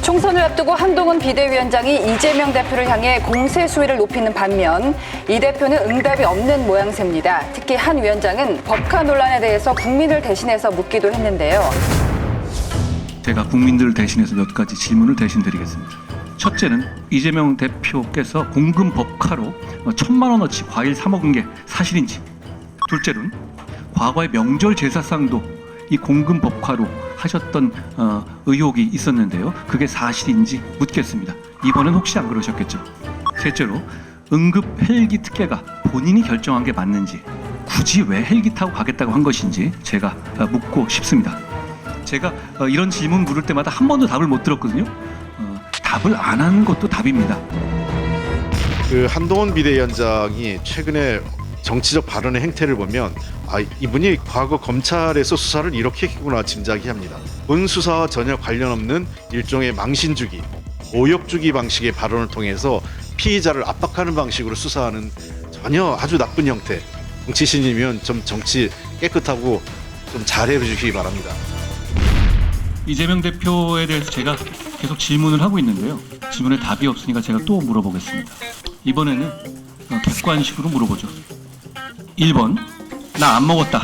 총선을 앞두고 한동훈 비대위원장이 이재명 대표를 향해 공세 수위를 높이는 반면 이 대표는 응답이 없는 모양새입니다. 특히 한 위원장은 법카 논란에 대해서 국민을 대신해서 묻기도 했는데요. 제가 국민들을 대신해서 몇 가지 질문을 대신 드리겠습니다. 첫째는 이재명 대표께서 공금 법카로 1,000만 원어치 과일 사 먹은 게 사실인지. 둘째로는 과거의 명절 제사상도 이 공금 법카로 하셨던 의혹이 있었는데요. 그게 사실인지 묻겠습니다. 이번엔 혹시 안 그러셨겠죠? 셋째로 응급 헬기 특혜가 본인이 결정한 게 맞는지, 굳이 왜 헬기 타고 가겠다고 한 것인지 제가 묻고 싶습니다. 제가 이런 질문 물을 때마다 한 번도 답을 못 들었거든요. 답을 안 하는 것도 답입니다. 그 한동훈 비대위원장이 최근에 정치적 발언의 행태를 보면 이분이 과거 검찰에서 수사를 이렇게 했구나 짐작이 합니다. 본 수사와 전혀 관련 없는 일종의 망신주기, 모욕주기 방식의 발언을 통해서 피의자를 압박하는 방식으로 수사하는 전혀 아주 나쁜 형태. 정치신이면 좀 정치 깨끗하고 좀 잘해 주시기 바랍니다. 이재명 대표에 대해서 제가 계속 질문을 하고 있는데요. 질문에 답이 없으니까 제가 또 물어보겠습니다. 이번에는 객관식으로 물어보죠. 1번, 나 안 먹었다.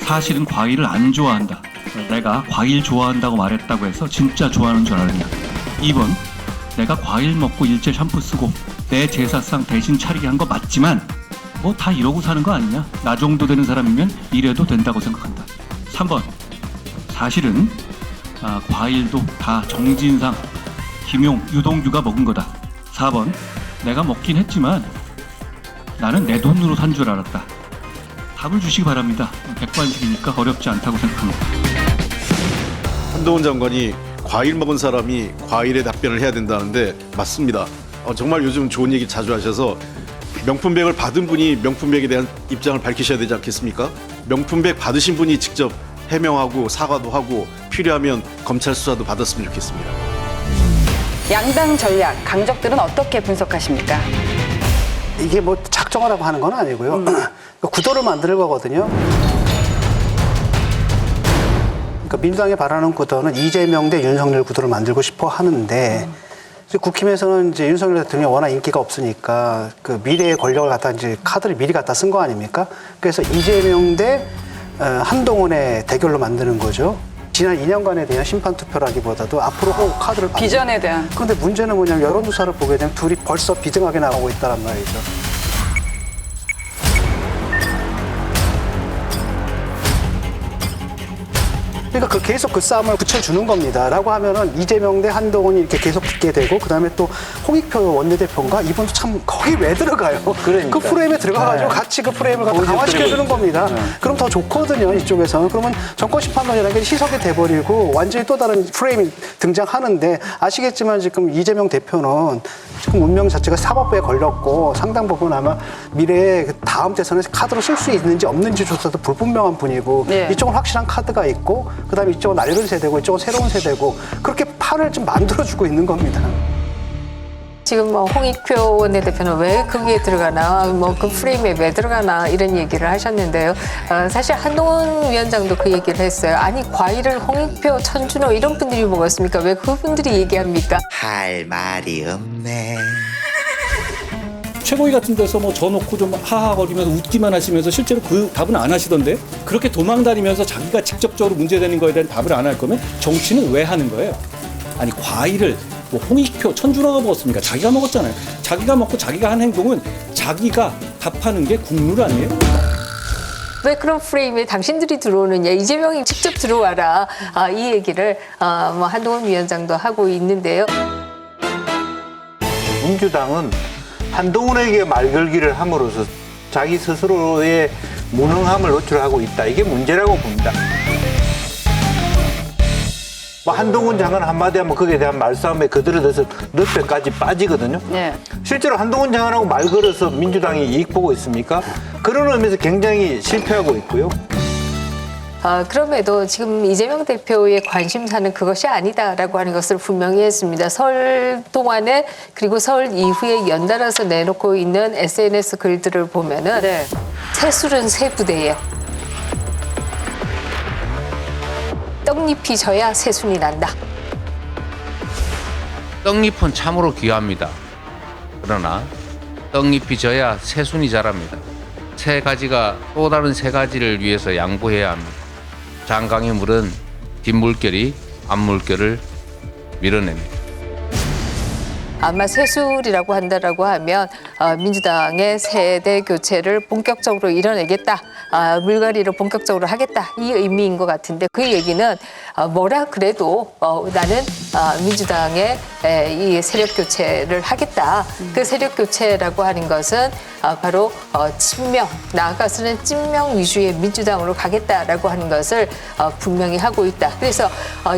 사실은 과일을 안 좋아한다. 내가 과일 좋아한다고 말했다고 해서 진짜 좋아하는 줄 알았냐. 2번, 내가 과일 먹고 일제 샴푸 쓰고 내 제사상 대신 차리게 한 거 맞지만 뭐 다 이러고 사는 거 아니냐. 나 정도 되는 사람이면 이래도 된다고 생각한다. 3번, 사실은 과일도 다 정진상, 김용, 유동규가 먹은 거다. 4번, 내가 먹긴 했지만 나는 내 돈으로 산 줄 알았다. 답을 주시기 바랍니다. 객관식이니까 어렵지 않다고 생각합니다. 한동훈 장관이 과일 먹은 사람이 과일에 답변을 해야 된다는데 맞습니다. 정말 요즘 좋은 얘기 자주 하셔서 명품백을 받은 분이 명품백에 대한 입장을 밝히셔야 되지 않겠습니까? 명품백 받으신 분이 직접 해명하고 사과도 하고 필요하면 검찰 수사도 받았으면 좋겠습니다. 양당 전략, 강적들은 어떻게 분석하십니까? 이게 뭐 작정하라고 하는 건 아니고요. 구도를 만드는 거거든요. 그러니까 민주당이 바라는 구도는 이재명 대 윤석열 구도를 만들고 싶어 하는데 국힘에서는 이제 윤석열 대통령이 워낙 인기가 없으니까 그 미래의 권력을 갖다 이제 카드를 미리 갖다 쓴 거 아닙니까? 그래서 이재명 대 한동훈의 대결로 만드는 거죠. 지난 2년간에 대한 심판 투표라기보다도 앞으로 카드를 비전에 대한. 그런데 문제는 뭐냐면 여론조사를 보게 되면 둘이 벌써 비등하게 나오고 있다는 말이죠. 그러니까 계속 그 싸움을 붙여주는 겁니다. 라고 하면은 이재명 대 한동훈이 이렇게 계속 붙게 되고, 그 다음에 또 홍익표 원내대표인가? 이분도 참 거기 왜 들어가요? 그러니까. 그 프레임에 들어가가지고 같이 그 프레임을 갖다 강화시켜주는 겁니다. 그럼 더 좋거든요, 이쪽에서는. 그러면 정권심판론이라는 게 희석이 돼버리고 완전히 또 다른 프레임이 등장하는데, 아시겠지만 지금 이재명 대표는 지금 운명 자체가 사법부에 걸렸고 상당 부분 아마 미래에 다음 대선에 카드로 쓸 수 있는지 없는지조차도 불분명한 분이고, 네. 이쪽은 확실한 카드가 있고 그다음에 이쪽은 낡은 세대고 이쪽은 새로운 세대고, 그렇게 판을 좀 만들어주고 있는 겁니다. 지금 뭐 홍익표 원내대표는 왜 거기에 들어가나, 뭐 그 프레임에 왜 들어가나 이런 얘기를 하셨는데요. 사실 한동훈 위원장도 그 얘기를 했어요. 아니 과일을 홍익표, 천준호 이런 분들이 먹었습니까? 왜 그분들이 얘기합니까? 할 말이 없네. 최고위 같은 데서 뭐 져놓고 좀 하하거리면서 웃기만 하시면서 실제로 그 답은 안 하시던데, 그렇게 도망다니면서 자기가 직접적으로 문제되는 거에 대한 답을 안 할 거면 정치는 왜 하는 거예요? 아니 과일을 뭐 홍익표, 천준호가 먹었습니까? 자기가 먹었잖아요. 자기가 먹고 자기가 한 행동은 자기가 답하는 게 국룰 아니에요? 왜 그런 프레임에 당신들이 들어오느냐, 이재명이 직접 들어와라, 이 얘기를 뭐 한동훈 위원장도 하고 있는데요. 민주당은 한동훈에게 말걸기를 함으로써 자기 스스로의 무능함을 노출하고 있다. 이게 문제라고 봅니다. 뭐 한동훈 장관 한마디 하면 거기에 대한 말싸움에 그들어들어서 넉배까지 빠지거든요. 네. 실제로 한동훈 장관하고 말 걸어서 민주당이 이익 보고 있습니까? 그런 의미에서 굉장히 실패하고 있고요. 그럼에도 지금 이재명 대표의 관심사는 그것이 아니다라고 하는 것을 분명히 했습니다. 설 동안에 그리고 설 이후에 연달아서 내놓고 있는 SNS 글들을 보면은 네. 새술은 새 부대에 떡잎이 져야 새순이 난다. 떡잎은 참으로 귀합니다. 그러나 떡잎이 져야 새순이 자랍니다. 새 가지가 또 다른 새 가지를 위해서 양보해야 합니다. 장강의 물은 뒷물결이 앞물결을 밀어냅니다. 아마 세술이라고 한다라고 하면 민주당의 세대 교체를 본격적으로 이뤄내겠다, 물갈이를 본격적으로 하겠다, 이 의미인 것 같은데, 그 얘기는 뭐라 그래도 나는 민주당의 이 세력 교체를 하겠다. 그 세력 교체라고 하는 것은 바로 친명, 나아가서는 친명 위주의 민주당으로 가겠다라고 하는 것을 분명히 하고 있다. 그래서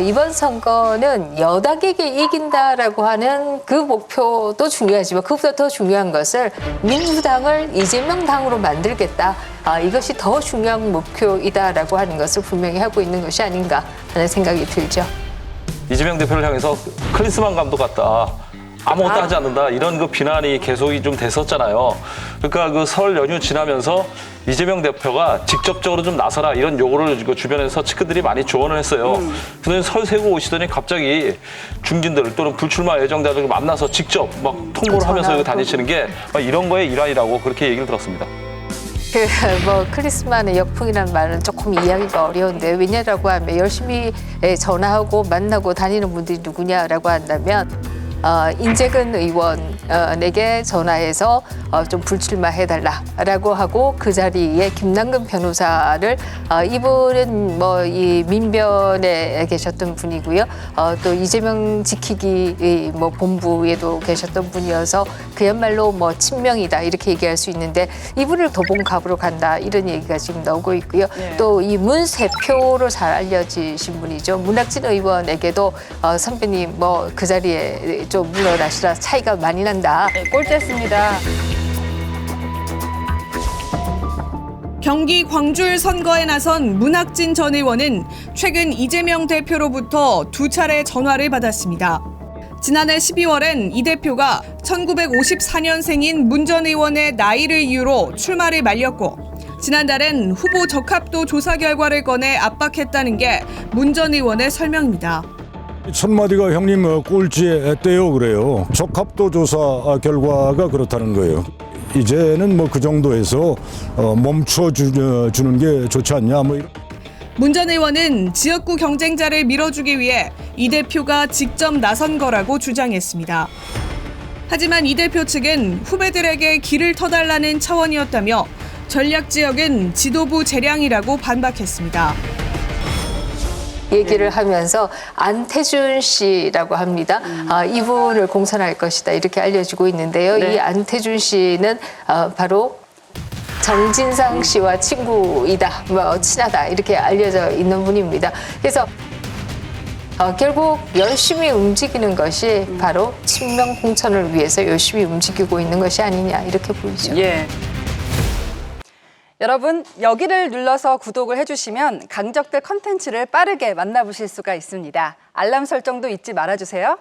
이번 선거는 여당에게 이긴다라고 하는 그 목표도 중요하지만, 그보다 더 중요한 것을 민주당을 이재명 당으로 만들겠다. 이것이 더 중요한 목표이다라고 하는 것을 분명히 하고 있는 것이 아닌가 하는 생각이 들죠. 이재명 대표를 향해서 클린스만 감독 같다, 아무것도 하지 않는다, 이런 그 비난이 계속이 좀 됐었잖아요. 그러니까 그 설 연휴 지나면서 이재명 대표가 직접적으로 좀 나서라, 이런 요구를 그 주변에서 측근들이 많이 조언을 했어요. 근데 설 세고 오시더니 갑자기 중진들 또는 불출마 예정자들 만나서 직접 막 통보를 하면서 여기 다니시는 게 이런 거의 일환이라고 그렇게 얘기를 들었습니다. 크리스마스의 역풍이라는 말은 조금 이해하기가 어려운데, 왜냐라고 하면 열심히 전화하고 만나고 다니는 분들이 누구냐라고 한다면 인재근 의원에게 전화해서 좀 불출마해달라라고 하고, 그 자리에 김남근 변호사를, 이분은 이 민변에 계셨던 분이고요. 또 이재명 지키기 본부에도 계셨던 분이어서 그야말로 친명이다 이렇게 얘기할 수 있는데, 이분을 도봉갑으로 간다 이런 얘기가 지금 나오고 있고요. 또 이 문세표로 잘 알려지신 분이죠. 문학진 의원에게도 선배님 그 자리에 좀 물러나시라, 차이가 많이 난다. 네, 꼴찌했습니다. 경기 광주을 선거에 나선 문학진 전 의원은 최근 이재명 대표로부터 2차례 전화를 받았습니다. 지난해 12월엔 이 대표가 1954년생인 문 전 의원의 나이를 이유로 출마를 말렸고, 지난달엔 후보 적합도 조사 결과를 꺼내 압박했다는 게 문 전 의원의 설명입니다. 첫마디가 형님 꼴찌에 떼요 그래요. 적합도 조사 결과가 그렇다는 거예요. 이제는 그 정도에서 멈춰주는 게 좋지 않냐 이런. 문 전 의원은 지역구 경쟁자를 밀어주기 위해 이 대표가 직접 나선 거라고 주장했습니다. 하지만 이 대표 측은 후배들에게 길을 터달라는 차원이었다며 전략지역은 지도부 재량이라고 반박했습니다. 얘기를 하면서 안태준 씨라고 합니다. 이분을 공천할 것이다 이렇게 알려지고 있는데요. 이 안태준 씨는 바로 정진상 씨와 친구이다, 친하다 이렇게 알려져 있는 분입니다. 그래서 결국 열심히 움직이는 것이 바로 친명 공천을 위해서 열심히 움직이고 있는 것이 아니냐 이렇게 보이죠. 예. 여러분, 여기를 눌러서 구독을 해주시면 강적들 컨텐츠를 빠르게 만나보실 수가 있습니다. 알람 설정도 잊지 말아주세요.